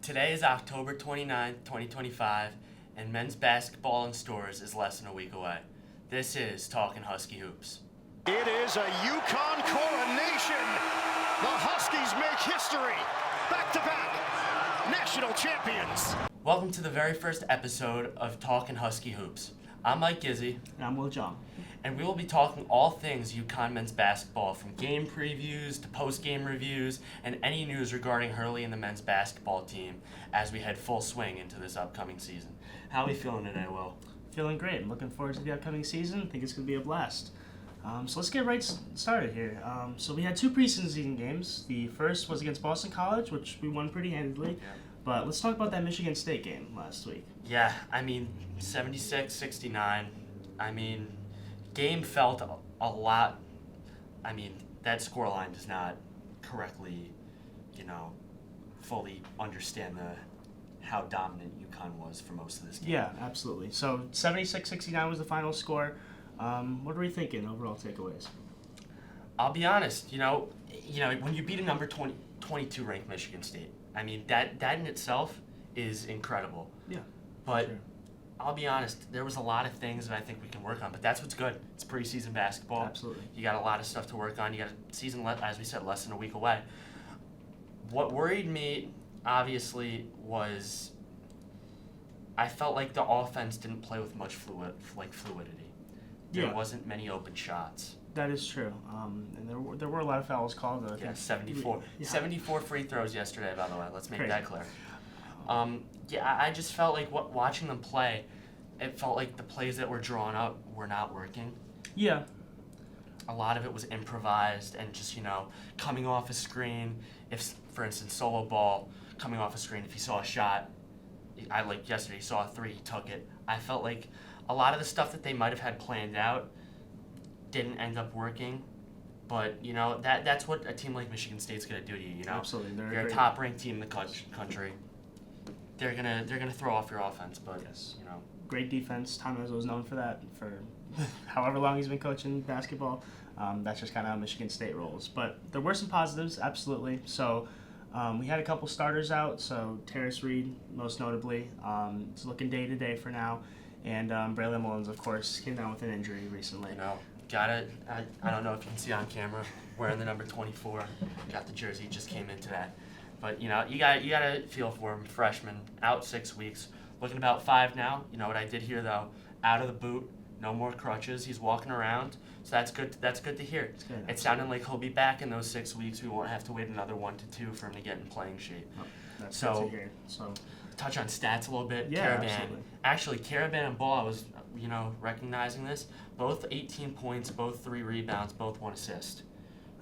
Today is October 29th, 2025, and men's basketball in stores is less than a week away. This is Talkin Husky Hoops. It is a UConn coronation. The Huskies make history. Back-to-back national champions. Welcome to the very first episode of Talkin Husky Hoops. I'm Mike Gizzi. And I'm Jeong. And we will be talking all things UConn men's basketball, from game previews to post-game reviews and any news regarding Hurley and the men's basketball team as we head full swing into this upcoming season. How are we feeling today, Will? Feeling great. I'm looking forward to the upcoming season. I think it's going to be a blast. So let's get right started here. So we had two preseason games. The first was against Boston College, which we won pretty handedly. Yeah. But let's talk about that Michigan State game last week. Yeah, 76-69. Game felt a lot. That scoreline does not correctly, fully understand how dominant UConn was for most of this game. Yeah, absolutely. So 76-69 was the final score. What are we thinking, overall takeaways? I'll be honest, when you beat a number 22 ranked Michigan State, that in itself is incredible. Yeah. But sure. I'll be honest, there was a lot of things that I think we can work on, but that's what's good. It's preseason basketball. Absolutely. You got a lot of stuff to work on. You got a season, as we said, less than a week away. What worried me, obviously, was I felt like the offense didn't play with much fluidity. There wasn't many open shots. That is true. And there were a lot of fouls called. 74. Yeah. 74 free throws yesterday, by the way. Let's make Crazy. that clear. I just felt like watching them play, it felt like the plays that were drawn up were not working. Yeah. A lot of it was improvised and just, coming off a screen. If, for instance, solo ball, coming off a screen, if he saw a shot, like yesterday, he saw a three, he took it. I felt like a lot of the stuff that they might have had planned out didn't end up working. But, that's what a team like Michigan State's going to do to you, Absolutely. You're a top-ranked team in the country. They're gonna throw off your offense, but yes. Great defense. Tom Izzo was known for that for however long he's been coaching basketball. That's just kind of how Michigan State rolls. But there were some positives, absolutely. So we had a couple starters out. So Terrace Reed, most notably, is looking day to day for now, and Braylon Mullins, of course, came down with an injury recently. I don't know if you can see on camera, wearing the number 24. Got the jersey, just came in today. But, you got to feel for him. Freshman, out 6 weeks. Looking about 5 now. You know what I did here, though? Out of the boot. No more crutches. He's walking around. So that's good. That's good to hear. It sounded like he'll be back in those 6 weeks. We won't have to wait another 1 to 2 for him to get in playing shape. Oh, that's good to hear. So touch on stats a little bit. Yeah, Karaban. absolutely. Actually, Karaban and Ball, I was, recognizing this. Both 18 points, both 3 rebounds, both 1 assist.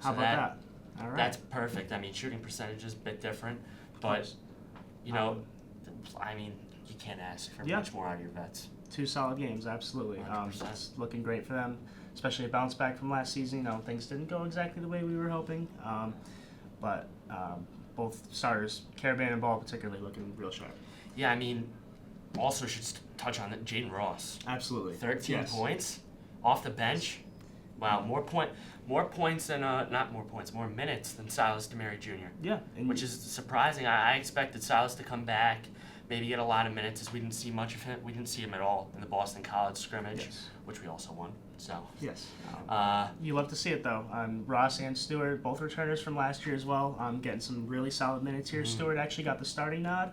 How about that? All right. That's perfect. Shooting percentage is a bit different, but, you can't ask for much more out of your vets. 2 solid games, absolutely. It's looking great for them, especially a bounce back from last season. Things didn't go exactly the way we were hoping, but both starters, Karaban and Ball particularly, looking real sharp. Yeah, also should touch on that, Jaden Ross. Absolutely. 13 points off the bench. Wow, more points than more minutes than Silas DeMary Jr. Yeah, which is surprising. I expected Silas to come back, maybe get a lot of minutes, as we didn't see much of him. We didn't see him at all in the Boston College scrimmage, which we also won. So yes, you love to see it though. Ross and Stewart, both returners from last year as well, getting some really solid minutes here. Stewart actually got the starting nod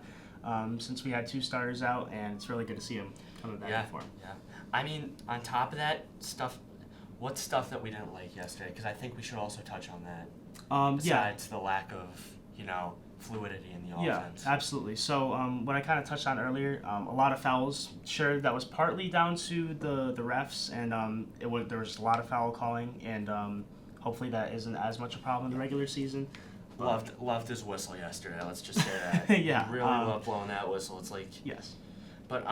since we had 2 starters out, and it's really good to see him coming back for him. Yeah, on top of that stuff. What stuff that we didn't like yesterday? Because I think we should also touch on that. Besides the lack of, fluidity in the offense. Yeah, absolutely. So what I kind of touched on earlier, a lot of fouls. Sure, that was partly down to the refs, and there was a lot of foul calling, and hopefully that isn't as much a problem in the regular season. Loved his whistle yesterday. Let's just say that. Yeah. Really loved blowing that whistle. It's like yes. But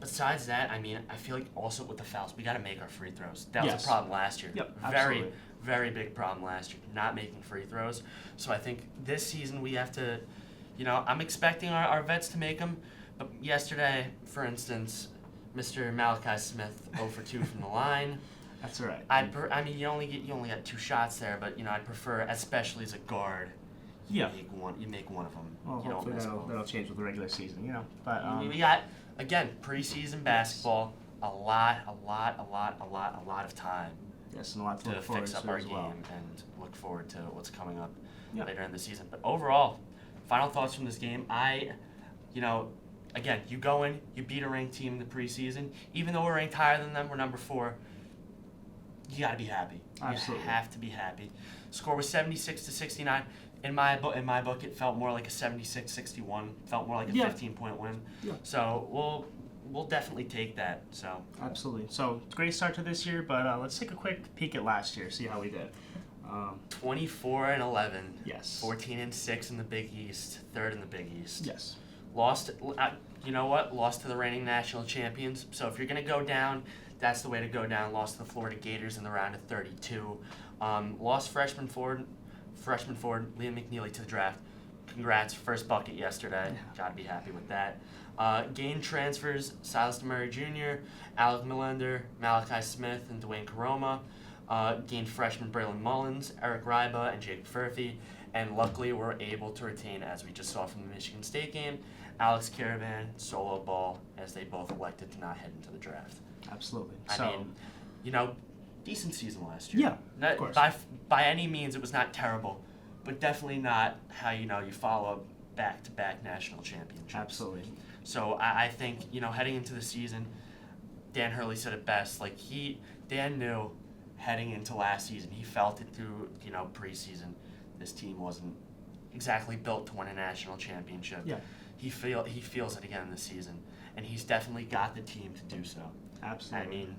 besides that, I feel like also with the fouls, we got to make our free throws. That was a problem last year. Yep, very, absolutely. very big problem last year, not making free throws. So I think this season we have to, I'm expecting our vets to make them. But yesterday, for instance, Mr. Malachi Smith 0 for 2 from the line. That's all right. You only got 2 shots there, but I'd prefer, especially as a guard, Yeah. You make one of them. Well, You don't hopefully miss that'll, both. that'll change with the regular season, But We got, again, preseason basketball, a lot of time yes, and a lot to to look forward fix up to our as game well. and look forward to what's coming up Yeah. later in the season. But overall, final thoughts from this game. Again, you go in, you beat a ranked team in the preseason. Even though we're ranked higher than them, we're number 4. You got to be happy. Absolutely. You have to be happy. Score was 76-69. In my book, it felt more like a 76-61. Felt more like a 15-point win. Yeah. So we'll definitely take that. So Absolutely. So great start to this year, but let's take a quick peek at last year, see how we did. 24-11. Yes. 14-6 in the Big East. 3rd in the Big East. Yes. Lost. You know what? Lost to the reigning national champions. So if you're gonna go down, that's the way to go down. Lost to the Florida Gators in the round of 32. Lost freshman forward Liam McNeely to the draft. Congrats, first bucket yesterday. Yeah. Gotta be happy with that. Gained transfers: Silas DeMurray Jr., Alec Millender, Malachi Smith, and Dwayne Karoma. Gained freshmen Braylon Mullins, Eric Ryba, and Jake Furphy. And luckily, we're able to retain, as we just saw from the Michigan State game, Alex Caravan, Solo Ball, as they both elected to not head into the draft. Absolutely. I mean, decent season last year. Yeah, of course. By any means, it was not terrible, but definitely not how you follow back-to-back national championships. Absolutely. So I think heading into the season, Dan Hurley said it best. Dan knew heading into last season, he felt it through preseason. This team wasn't exactly built to win a national championship. Yeah. He feels it again this season, and he's definitely got the team to do so. Absolutely. I mean,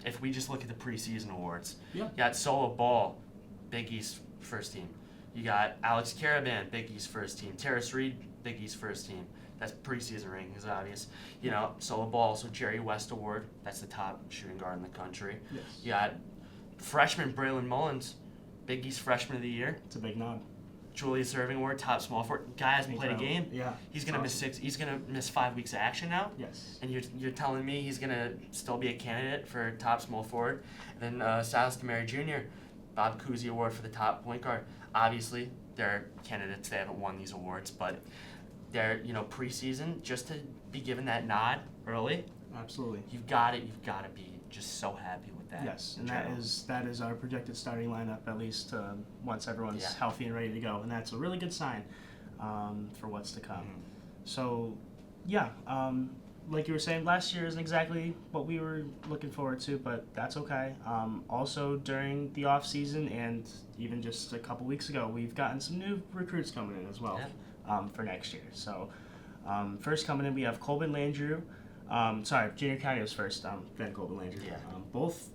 if we just look at the preseason awards, Yeah. you got Solo Ball, Big East first team. You got Alex Caravan, Big East first team. Terrace Reed, Big East first team. That's preseason rankings, obvious. Solo Ball, also Jerry West Award. That's the top shooting guard in the country. Yes. You got freshman Braylon Mullins, Big East Freshman of the Year. It's a big nod. Julius Erving Award, top small forward. Guy hasn't played a game. Yeah. He's gonna miss Awesome. He's gonna miss 5 weeks of action now. Yes. And you're telling me he's gonna still be a candidate for top small forward. And then Silas DeMurray Jr., Bob Cousy Award for the top point guard. Obviously, they're candidates. They haven't won these awards, but they're preseason, just to be given that nod early. Absolutely. You've got to be just so happy with that. Yes, in and general. that is our projected starting lineup, at least once everyone's healthy and ready to go, and that's a really good sign for what's to come. Mm-hmm. So, yeah, like you were saying, last year isn't exactly what we were looking forward to, but that's okay. Also, during the off season and even just a couple weeks ago, we've gotten some new recruits coming in as well for next year. So, first coming in, we have Colvin Landrew. Junior County was first, then Colvin Landrew. Yeah. Both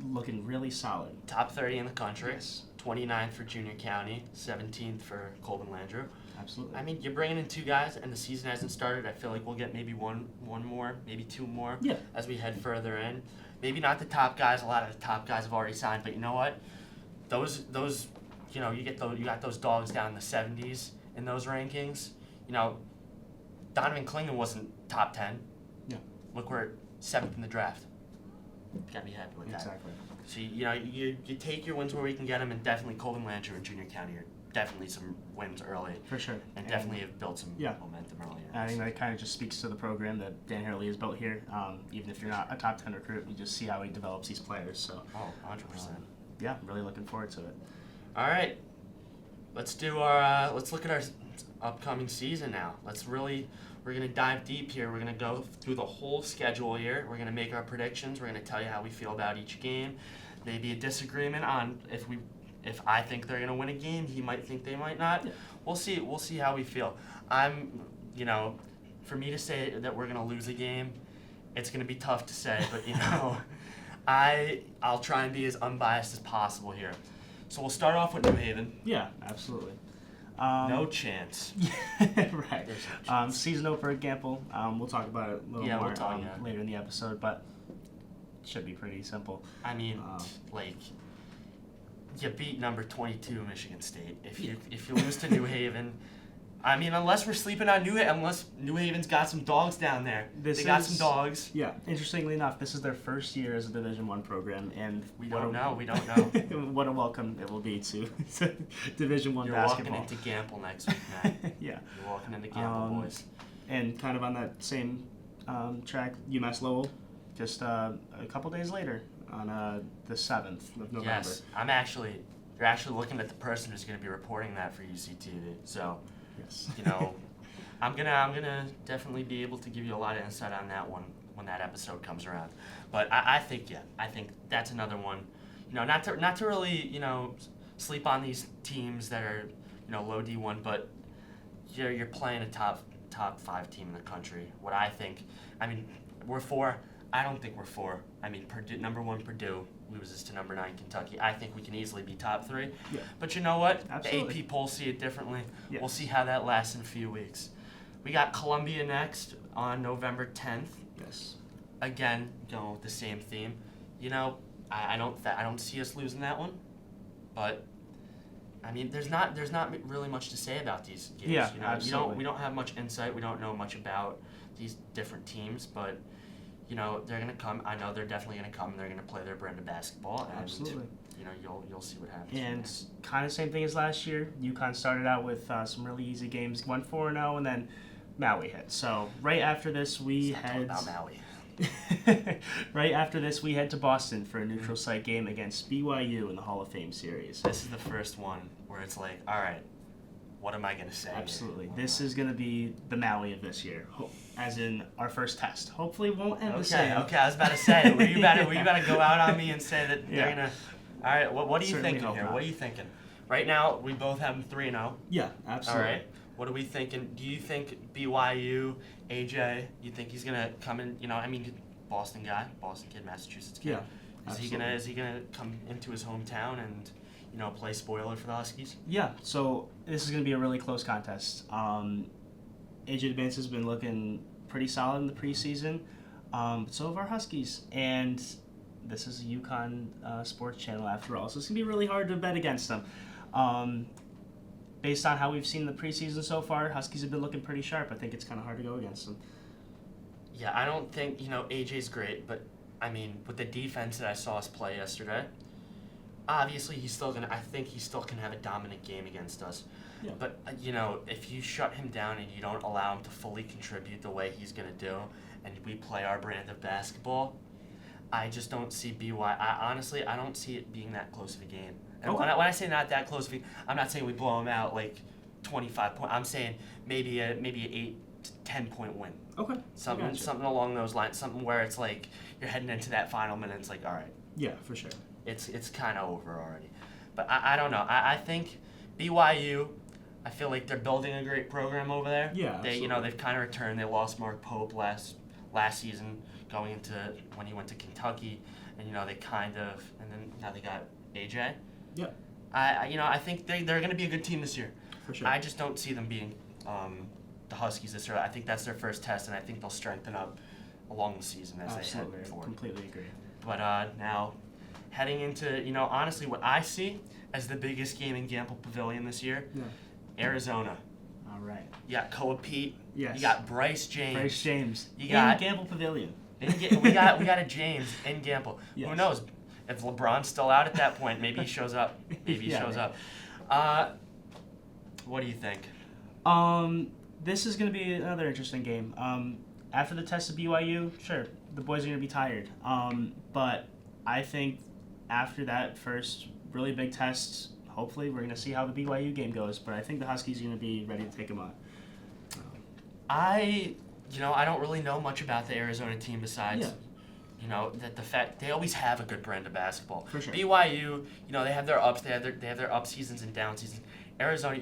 looking really solid. Top 30 in the country. Yes. 29th for Junior County, 17th for Colvin Landrew. Absolutely. I mean, you're bringing in 2 guys, and the season hasn't started. I feel like we'll get maybe one more, maybe 2 more as we head further in. Maybe not the top guys. A lot of the top guys have already signed, but you know what? Those you got those dogs down in the 70s in those rankings. Donovan Klingon wasn't top 10. Yeah. Look, we're 7th in the draft. Gotta be happy with that. Exactly. So you take your wins where we can get them, and definitely Colvin Landrew and Junior County are definitely some wins early, For sure. and definitely have built some momentum earlier. I think that kind of just speaks to the program that Dan Hurley has built here. Even if you're not a top 10 recruit, you just see how he develops these players. So, 100%. Yeah, really looking forward to it. All right, let's look at our upcoming season now. We're gonna dive deep here. We're gonna go through the whole schedule here. We're gonna make our predictions. We're gonna tell you how we feel about each game. Maybe a disagreement on if I think they're gonna win a game, he might think they might not. Yeah. We'll see how we feel. For me to say that we're gonna lose a game, it's gonna be tough to say, but I'll try and be as unbiased as possible here. So we'll start off with New Haven. Yeah, absolutely. No chance. Right. Season opener at Gamble. We'll talk about it a little more we'll talk, later in the episode, but it should be pretty simple. I mean, you beat number 22 Michigan State. If you lose to New Haven, I mean, unless we're sleeping on unless New Haven's got some dogs down there. They got some dogs. Yeah. Interestingly enough, this is their first year as a Division I program, and We don't know. what a welcome it will be to Division I You're basketball. walking into Gamble next week, Matt. Yeah. You're walking into Gamble, boys. And kind of on that same track, UMass Lowell, just a couple days later on the 7th of November. Yes, you're actually looking at the person who's going to be reporting that for UCTV. So, Yes. I'm gonna definitely be able to give you a lot of insight on that one when that episode comes around. But I think that's another one. Not to really sleep on these teams that are low D1, but you're playing a top 5 team in the country. What I think, I mean, we're 4. I don't think we're 4. I mean, number 1 Purdue loses to number 9 Kentucky. I think we can easily be top 3. Yeah. But you know what? Absolutely. The AP polls see it differently. Yes. We'll see how that lasts in a few weeks. We got Columbia next on November 10th. Yes. Again, going with the same theme. I don't see us losing that one. But I mean, there's not really much to say about these games. Yeah, absolutely. We don't have much insight. We don't know much about these different teams, but they're gonna come. I know they're definitely gonna come. And they're gonna play their brand of basketball. And, Absolutely. You'll see what happens. And kind of same thing as last year. UConn started out with some really easy games, went 4-0, and then Maui hit. So right after this, we head about Maui. right after this, we head to Boston for a neutral site game against BYU in the Hall of Fame series. This is the first one where it's like, all right, what am I gonna say? Absolutely. This is going to be the Maui of this year, as in our first test. Hopefully it won't end the same. Okay, I was about to say, were you about to go out on me and say that Yeah. they're gonna? All right, what are you Certainly thinking hope here? not. What are you thinking? Right now, we both have them 3-0. Yeah, absolutely. All right. What are we thinking? Do you think BYU, AJ? You think he's gonna come in? I mean, Boston guy, Boston kid, Massachusetts kid. Yeah. Is he gonna come into his hometown and play spoiler for the Huskies? Yeah, so this is going to be a really close contest. AJ Advance has been looking pretty solid in the preseason, but so have our Huskies. And this is a UConn sports channel after all, so it's going to be really hard to bet against them. Based on how we've seen the preseason so far, Huskies have been looking pretty sharp. I think it's kind of hard to go against them. Yeah, I don't think, AJ's great, but, I mean, with the defense that I saw us play yesterday, obviously I think he still can have a dominant game against us. Yeah. But, if you shut him down and you don't allow him to fully contribute the way he's going to do, and we play our brand of basketball, I just don't see honestly, I don't see it being that close of a game. And Okay. when I say not that close of a game, I'm not saying we blow him out like 25 points. I'm saying maybe an 8 to 10 point win. Okay. Something along those lines. Something where it's like you're heading into that final minute. It's like, all right, Yeah, for sure. it's kind of over already. But I don't know. I think BYU, I feel like they're building a great program over there. Yeah, They've kind of returned. They lost Mark Pope last season going into when he went to Kentucky, and then now they got AJ. Yeah, I think they're going to be a good team this year. for sure. I just don't see them being the Huskies this year. I think that's their first test, and I think they'll strengthen up along the season as Absolutely. they head forward. Completely agree. But now, heading into, honestly, what I see as the biggest game in Gamble Pavilion this year, Yeah. Arizona. All right. You got Koa Pete. Yes. You got Bryce James. Bryce James. You got Gamble Pavilion. we got a James in Gamble. Yes. Who knows? If LeBron's still out at that point, maybe he shows up. Up. What do you think? This is going to be another interesting game. After the test of BYU, sure, the boys are going to be tired. But I think after that first really big test, hopefully we're going to see how the BYU game goes. But I think the Huskies are going to be ready to take them on. I don't really know much about the Arizona team besides, that the fact they always have a good brand of basketball. For sure. BYU, they have their ups, they have their up seasons and down seasons. Arizona,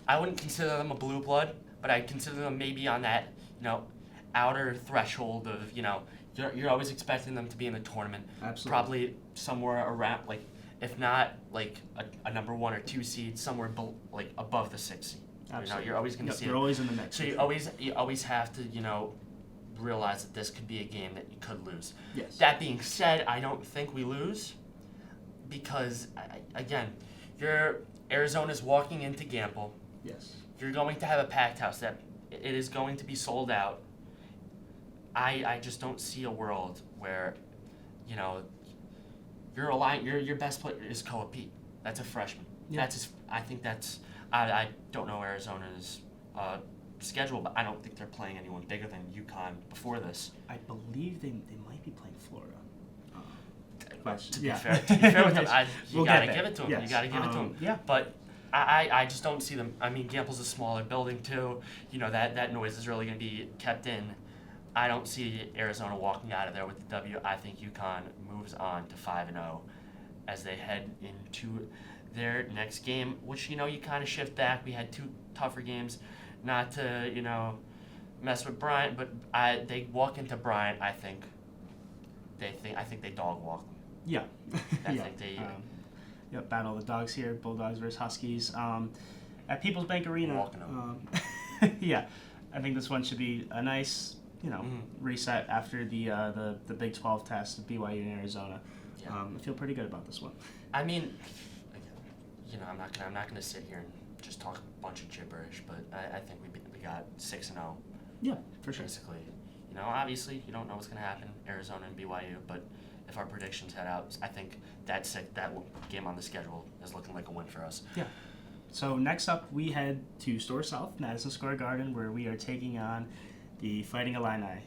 I wouldn't consider them a blue blood, but I'd consider them maybe on that, outer threshold of, you're always expecting them to be in the tournament. Absolutely. Probably somewhere around, if not a number 1 or 2 seed, somewhere above the 6 seed. Absolutely. You're always going to see they're it. always in the mix. So you always have to, realize that this could be a game that you could lose. Yes. That being said, I don't think we lose because, again, Arizona's walking into Gamble Yes. You're going to have a packed house. That it is going to be sold out. I just don't see a world where, you know, your best player is Koa Pete. That's a freshman. Yeah. I think that's I don't know Arizona's schedule, but I don't think they're playing anyone bigger than UConn before this. I believe they might be playing Florida. To be fair with them, you gotta give it to them. Yes. You gotta give it to them. Yeah. But I just don't see them. I mean, Gample's a smaller building too. You know, that noise is really going to be kept in. I don't see Arizona walking out of there with the W. I think UConn moves on to 5-0 as they head into their next game, which, you know, you kind of shift back. We had 2 tougher games, not to, you know, mess with Bryant, but they walk into Bryant. I think they dog walk them. Yeah. I think they. Battle of the dogs here, Bulldogs versus Huskies. At People's Bank Arena. Walking them. Yeah, I think this one should be a nice, you know, reset after the Big 12 test of BYU and Arizona. Yeah. I feel pretty good about this one. I mean, you know, I'm not gonna sit here and just talk a bunch of gibberish, but I think we got 6-0. Yeah, for sure. Basically, you know, obviously you don't know what's gonna happen, Arizona and BYU, but if our predictions head out, I think that game on the schedule is looking like a win for us. Yeah. So next up, we head to Store South, Madison Square Garden, where we are taking on the Fighting Illini,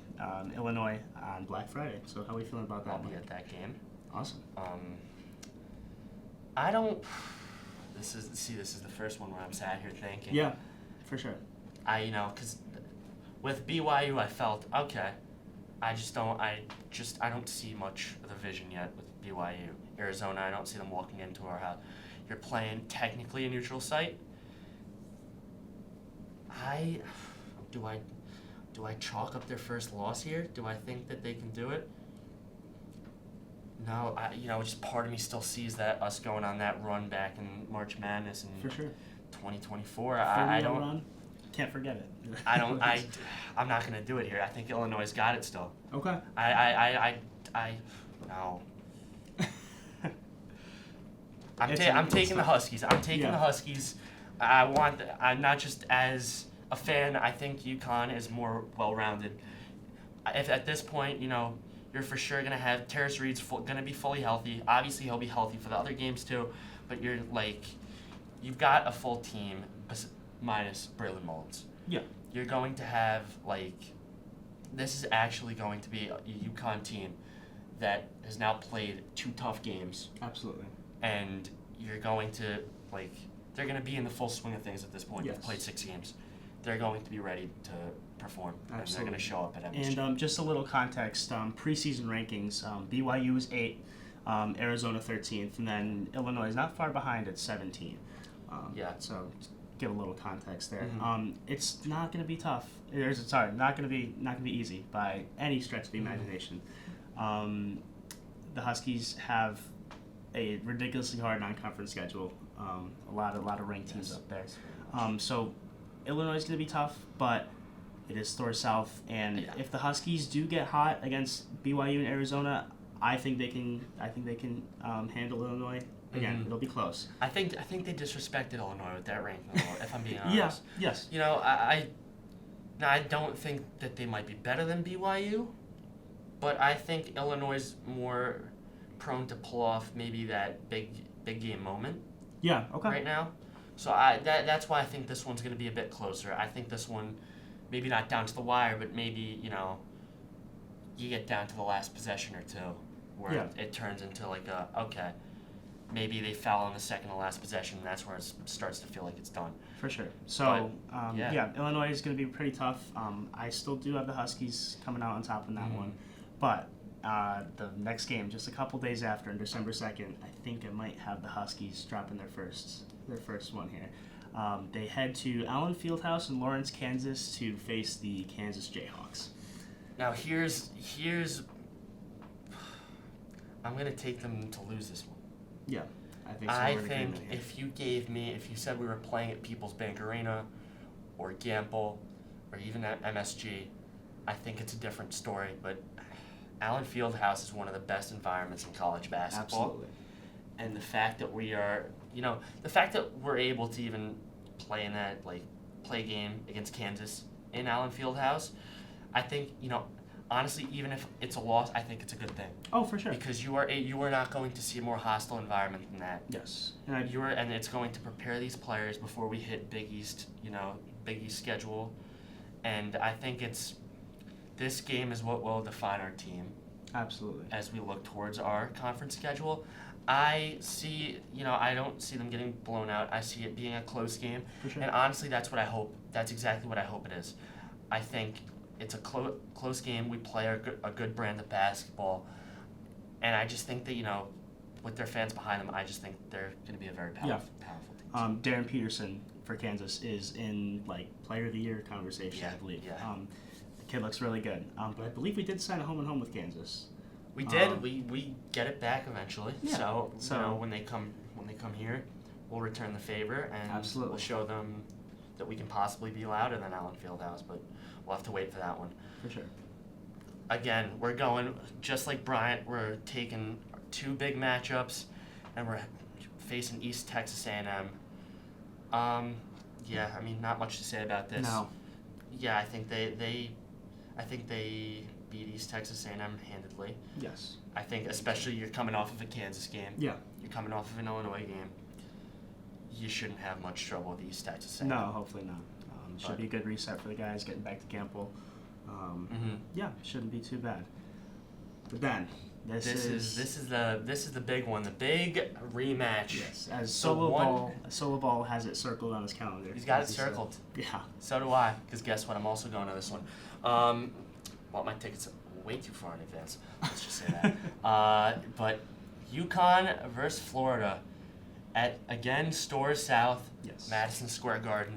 Illinois, on Black Friday. So how are we feeling about that? I'll be at that game. Awesome. I don't. This is the first one where I'm sat here thinking. Yeah, for sure. Because with BYU, I felt okay. I don't see much of the vision yet with BYU. Arizona, I don't see them walking into our house. You're playing technically a neutral site. Do I chalk up their first loss here? Do I think that they can do it? No, just part of me still sees that us going on that run back in March Madness in For sure. 2024. I don't. Run. Can't forget it. I'm not gonna do it here. I think Illinois got it still. Okay. No. I'm taking the Huskies. I'm taking the Huskies. I'm not just as a fan. I think UConn is more well-rounded. If at this point, you know, you're for sure gonna have Terrace Reed's gonna be fully healthy. Obviously, he'll be healthy for the other games too. But you've got a full team minus Braylon Mullins. Yeah. You're going to have this is actually going to be a UConn team that has now played 2 tough games. Absolutely. And you're going to they're going to be in the full swing of things at this point. Yes. They've played 6 games. They're going to be ready to perform. Absolutely. And they're going to show up at MSG. And just a little context, preseason rankings, BYU is 8th, Arizona 13th, and then Illinois is not far behind at 17. So give a little context there. Mm-hmm. It's not going to be tough. Not going to be easy by any stretch of the imagination. The Huskies have a ridiculously hard non-conference schedule. A lot of ranked teams up there. So Illinois is going to be tough, but it is Store South, and if the Huskies do get hot against BYU and Arizona, I think they can handle Illinois. Again, it'll be close. I think they disrespected Illinois with that ranking, if I'm being honest. Yes. You know, I don't think that they might be better than BYU, but I think Illinois is more prone to pull off maybe that big game moment. Yeah. Okay. Right now, so that's why I think this one's going to be a bit closer. I think this one, maybe not down to the wire, but maybe you get down to the last possession or two, where it turns into maybe they foul on the second to last possession, and that's where it starts to feel like it's done. For sure. So, Illinois is going to be pretty tough. I still do have the Huskies coming out on top in that one. But the next game, just a couple days after, on December 2nd, I think I might have the Huskies dropping their first one here. They head to Allen Fieldhouse in Lawrence, Kansas to face the Kansas Jayhawks. Now, here's I'm going to take them to lose this one. Yeah, I think so. I think if you said we were playing at People's Bank Arena or Gamble or even at MSG, I think it's a different story. But Allen Fieldhouse is one of the best environments in college basketball. Absolutely. And the fact that we're able to even play in that play a game against Kansas in Allen Fieldhouse, I think, honestly, even if it's a loss, I think it's a good thing. Oh, for sure. Because you are not going to see a more hostile environment than that. Yes. And it's going to prepare these players before we hit Big East schedule. And I think this game is what will define our team. Absolutely. As we look towards our conference schedule. I see, I don't see them getting blown out. I see it being a close game. For sure. And honestly, that's what I hope. That's exactly what I hope it is. I think it's a close game. We play a good brand of basketball. And I just think that, with their fans behind them, I just think they're going to be a very powerful team. Darren Peterson for Kansas is in, Player of the Year conversation, I believe. Yeah. The kid looks really good. But I believe we did sign a home with Kansas. We did. We get it back eventually. Yeah. So when they come here, we'll return the favor and absolutely. We'll show them that we can possibly be louder than Allen Fieldhouse, but we'll have to wait for that one. For sure. Again, we're going just like Bryant. We're taking 2 big matchups, and we're facing East Texas A&M. Not much to say about this. No. Yeah, I think they beat East Texas A&M handedly. Yes. I think especially you're coming off of a Kansas game. Yeah. You're coming off of an Illinois game. You shouldn't have much trouble with East Texas A&M. No, hopefully not. Should be a good reset for the guys getting back to Campbell. Yeah, shouldn't be too bad. But then this is the big one, the big rematch. Yes, as Solo Ball has it circled on his calendar. He's got it circled. Yeah. So do I, because guess what? I'm also going to this one. Bought my tickets way too far in advance. Let's just say that. But UConn versus Florida at, again, Storrs South, yes. Madison Square Garden.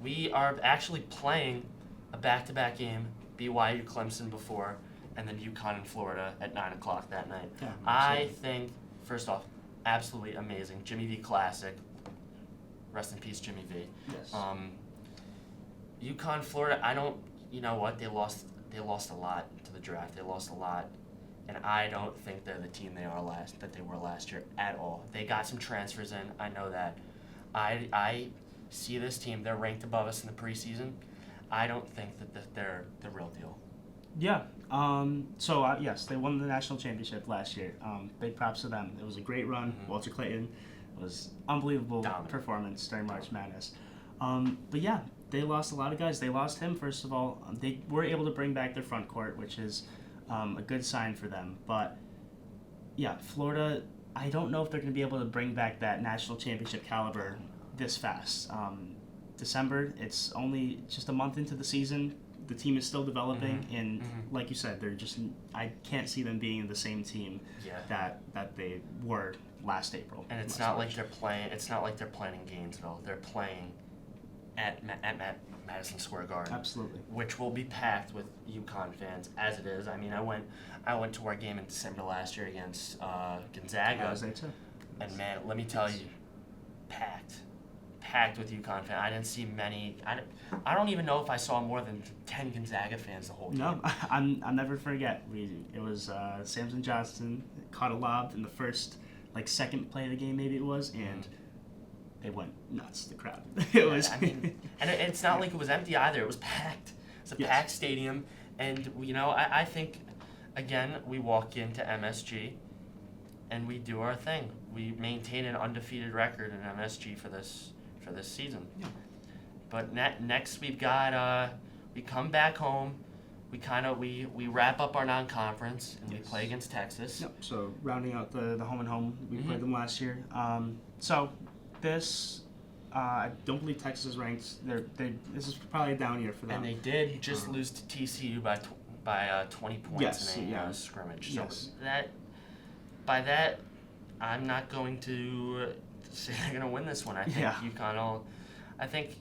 We are actually playing a back-to-back game, BYU Clemson before, and then UConn and Florida at 9 o'clock that night. Yeah, I think, first off, absolutely amazing. Jimmy V Classic. Rest in peace, Jimmy V. Yes. UConn, Florida, you know what? They lost a lot to the draft. They lost a lot. And I don't think they're the team they were last year at all. They got some transfers in. I know that. I see this team. They're ranked above us in the preseason. I don't think that they're the real deal. Yeah. Yes, they won the national championship last year. Big props to them. It was a great run. Mm-hmm. Walter Clayton was unbelievable performance during March Madness. But yeah, they lost a lot of guys. They lost him, first of all. They were able to bring back their front court, which is a good sign for them. But yeah, Florida, I don't know if they're going to be able to bring back that national championship caliber this fast. December, it's only just a month into the season. The team is still developing, and like you said, I can't see them being the same team that they were last April. And it's not like they're playing in Gainesville. They're playing at Madison Square Garden. Absolutely. Which will be packed with UConn fans, as it is. I mean, I went to our game in December last year against Gonzaga. I was there too. And man, let me tell you, packed with UConn fans. I didn't see many. I don't even know if I saw more than 10 Gonzaga fans the whole game. No, I'll never forget. It was Samson Johnson caught a lob in the first, second play of the game, maybe it was, and they went nuts. The crowd. And it's not like it was empty either. It was packed. It's a packed stadium, and I think, again, we walk into MSG, and we do our thing. We maintain an undefeated record in MSG for this season. Yeah. But next we've got we come back home. We wrap up our non-conference and we play against Texas. Yep. So rounding out the home and home, we played them last year. So this, I don't believe Texas is ranked. This is probably a down year for them. And they did just lose to TCU by 20 points in a scrimmage. So by that, I'm not going to say they're going to win this one. I think UConn will. I think,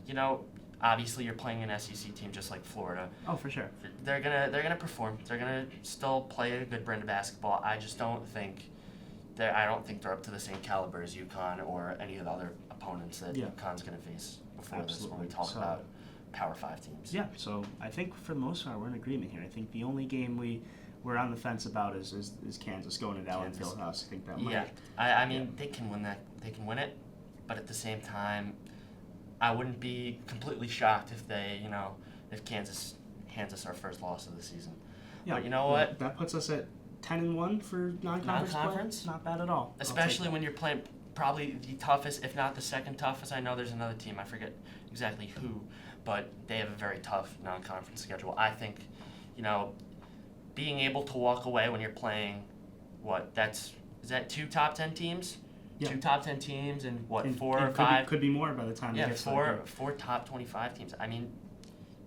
obviously you're playing an SEC team just like Florida. Oh, for sure. They're gonna perform. They're gonna still play a good brand of basketball. I just don't think they're up to the same caliber as UConn or any of the other opponents that UConn's gonna face before this when we talk about Power 5 teams. Yeah, so I think for the most part we're in agreement here. I think the only game we're on the fence about is Kansas going to Allen Fieldhouse. I think that might. Yeah, I mean they can win that. They can win it, but at the same time, I wouldn't be completely shocked if if Kansas hands us our first loss of the season. Yeah, but you know what? That puts us at 10-1 for non-conference play. Not bad at all. Especially when you're playing probably the toughest, if not the second toughest. I know there's another team, I forget exactly who, but they have a very tough non-conference schedule. I think, being able to walk away when you're playing, is that 2 top 10 teams? Yeah. 2 top 10 teams and and 4 or could 5? Could be more by the time. Yeah, it gets four top 25 teams. I mean,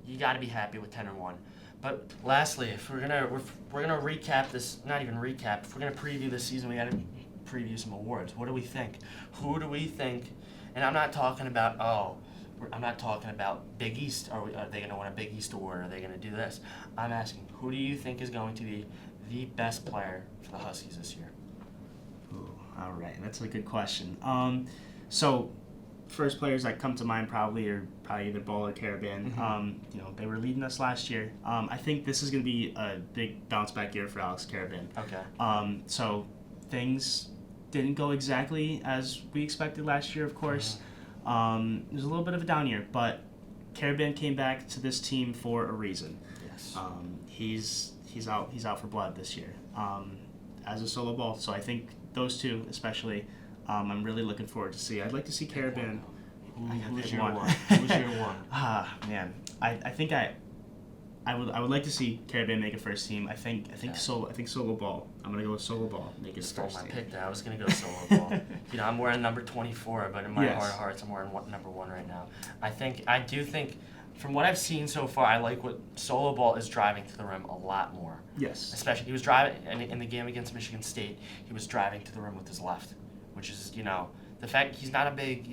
you got to be happy with 10-1. But lastly, if we're gonna recap this, not even recap. If we're gonna preview this season, we got to preview some awards. What do we think? Who do we think? And I'm not talking about Big East. Are they gonna win a Big East award? Are they gonna do this? I'm asking, who do you think is going to be the best player for the Huskies this year? Ooh, all right, that's a good question. So first players that come to mind probably either Ball or Carabin. Mm-hmm. They were leading us last year. I think this is going to be a big bounce back year for Alex Carabin. Okay. So things didn't go exactly as we expected last year, of course. Mm-hmm. It was a little bit of a down year, but Carabin came back to this team for a reason. Yes. He's out for blood this year as a solo ball. So I think those two especially. I'm really looking forward to see. I'd like to see Carabin. Who's your one? Who's your one? Man, I think I would like to see Carabin make a first team. I think solo ball. I'm gonna go with solo ball. Make it a Stole first my team. pick there. I was gonna go solo ball. I'm wearing number 24, but in my Yes. heart of hearts, I'm wearing number 1 right now. I do think, from what I've seen so far, I like what solo ball is driving to the rim a lot more. Yes. Especially, he was driving in the game against Michigan State. He was driving to the rim with his left, which is the fact he's not a big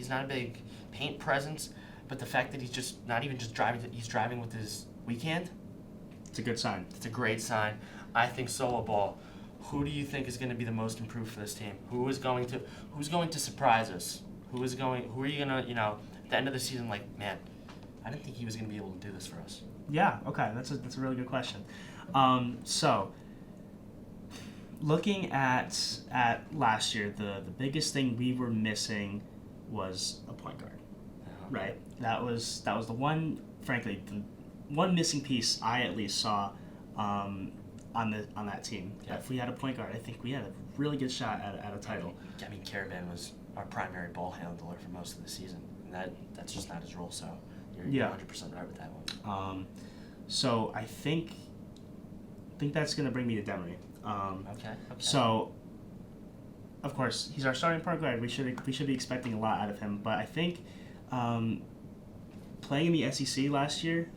paint presence, but the fact that he's just not even just driving, he's driving with his weak hand. It's a good sign. It's a great sign. I think solo ball. Who do you think is going to be the most improved for this team? Who's going to surprise us? Who are you gonna at the end of the season, like, man, I didn't think he was going to be able to do this for us. Yeah. Okay. That's a really good question. So looking at last year, the biggest thing we were missing was a point guard. Right. That was the one. Frankly, the one missing piece I at least saw on that team. Yeah. If we had a point guard, I think we had a really good shot at a title. I mean, Carabin was our primary ball handler for most of the season, and that's just not his role. So you're 100% right with that one. So I think that's gonna bring me to Demery. Okay. So, of course, he's our starting point guard. We should be expecting a lot out of him. But I think playing in the SEC last year,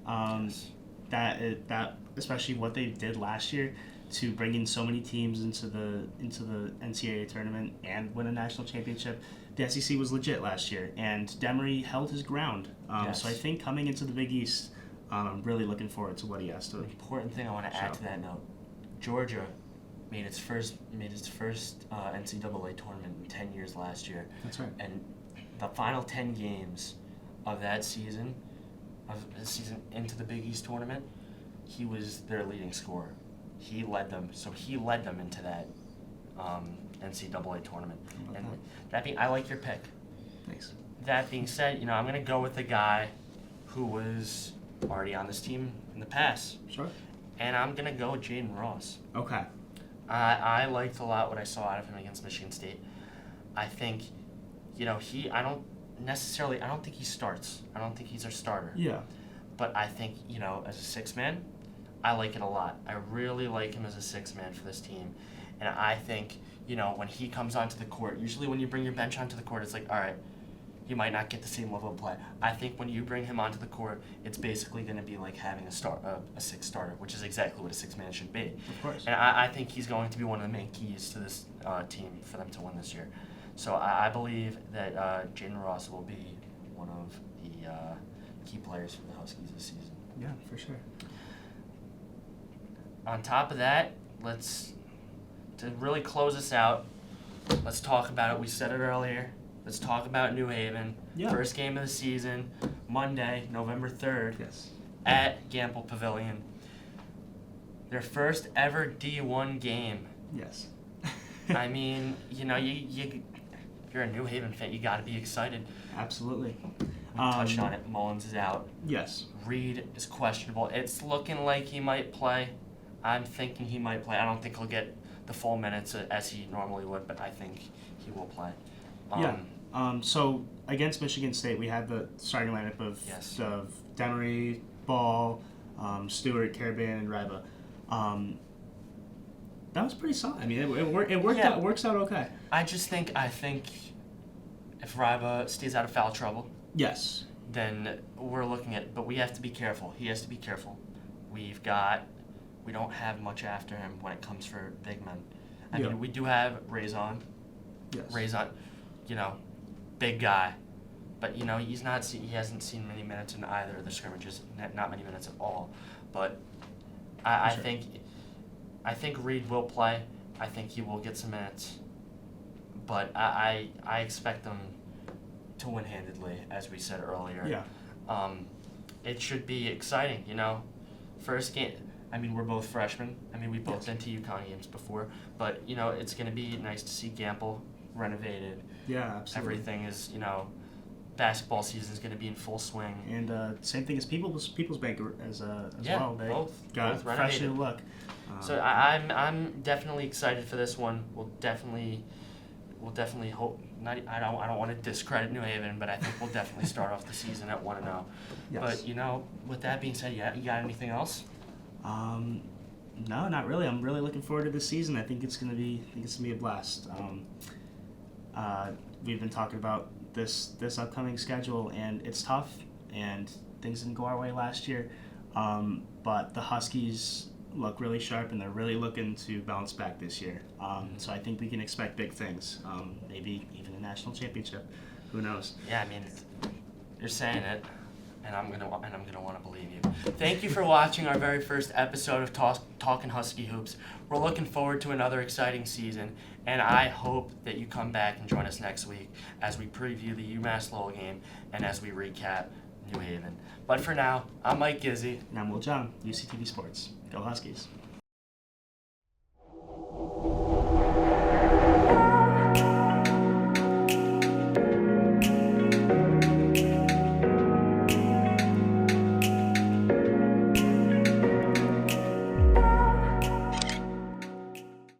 that especially what they did last year to bring in so many teams into the NCAA tournament and win a national championship, the SEC was legit last year, and Demery held his ground. So I think coming into the Big East, I'm really looking forward to what he has to. The important thing I want to add to that note: Georgia made its first NCAA tournament in 10 years last year. That's right. And the final 10 games of that season, into the Big East tournament, he was their leading scorer. He led them into that NCAA tournament. And I like your pick. Thanks. That being said, I'm going to go with the guy who was already on this team in the past. Sure. And I'm going to go with Jaden Ross. Okay. I liked a lot what I saw out of him against Michigan State. I think, I don't think he starts. I don't think he's our starter. Yeah. But I think, as a six man, I like it a lot. I really like him as a six man for this team. And I think, when he comes onto the court, usually when you bring your bench onto the court, it's like, all right, he might not get the same level of play. I think when you bring him onto the court, it's basically going to be like having a six starter, which is exactly what a six man should be. Of course. And I think he's going to be one of the main keys to this team for them to win this year. So I believe that Jaden Ross will be one of the key players for the Huskies this season. Yeah, for sure. On top of that, to really close us out, let's talk about it. We said it earlier. Let's talk about New Haven. Yeah. First game of the season, Monday, November 3rd, Yes. at Gamble Pavilion. Their first ever D1 game. Yes. I mean, if you're a New Haven fan, you got to be excited. Absolutely. We touched on it. Mullins is out. Yes. Reed is questionable. It's looking like he might play. I'm thinking he might play. I don't think he'll get the full minutes as he normally would, but I think he will play. So against Michigan State, we had the starting lineup of Demery, Ball, Stewart, Karaban, and Ryba. That was pretty solid. I mean, it works out okay. I think if Ryba stays out of foul trouble, yes, then we're looking at. But we have to be careful. He has to be careful. We don't have much after him when it comes for big men. I mean, we do have Raison. Yes. Raison, big guy, but he hasn't seen many minutes in either of the scrimmages. Not many minutes at all. But I think Reed will play. I think he will get some minutes. But I expect them to win handedly, as we said earlier. Yeah. It should be exciting, First game. I mean, we're both freshmen. I mean, we've both been to UConn games before. But, it's going to be nice to see Gamble renovated. Yeah, absolutely. Everything is, basketball season is going to be in full swing. And same thing as People's Bank as well. They both got a fresh new look. So I'm definitely excited for this one. We'll definitely hope. I don't want to discredit New Haven, but I think we'll definitely start off the season at 1-0. Yes. But with that being said, you got anything else? No, not really. I'm really looking forward to this season. I think it's gonna be a blast. We've been talking about this upcoming schedule, and it's tough, and things didn't go our way last year. But the Huskies look really sharp, and they're really looking to bounce back this year. So I think we can expect big things. Maybe even a national championship. Who knows? Yeah, I mean, you're saying it, and I'm gonna want to believe you. Thank you for watching our very first episode of Talkin Husky Hoops. We're looking forward to another exciting season, and I hope that you come back and join us next week as we preview the UMass Lowell game and as we recap New Haven. But for now, I'm Mike Gizzi. And I'm Will Jeong, UCTV Sports. Go Huskies.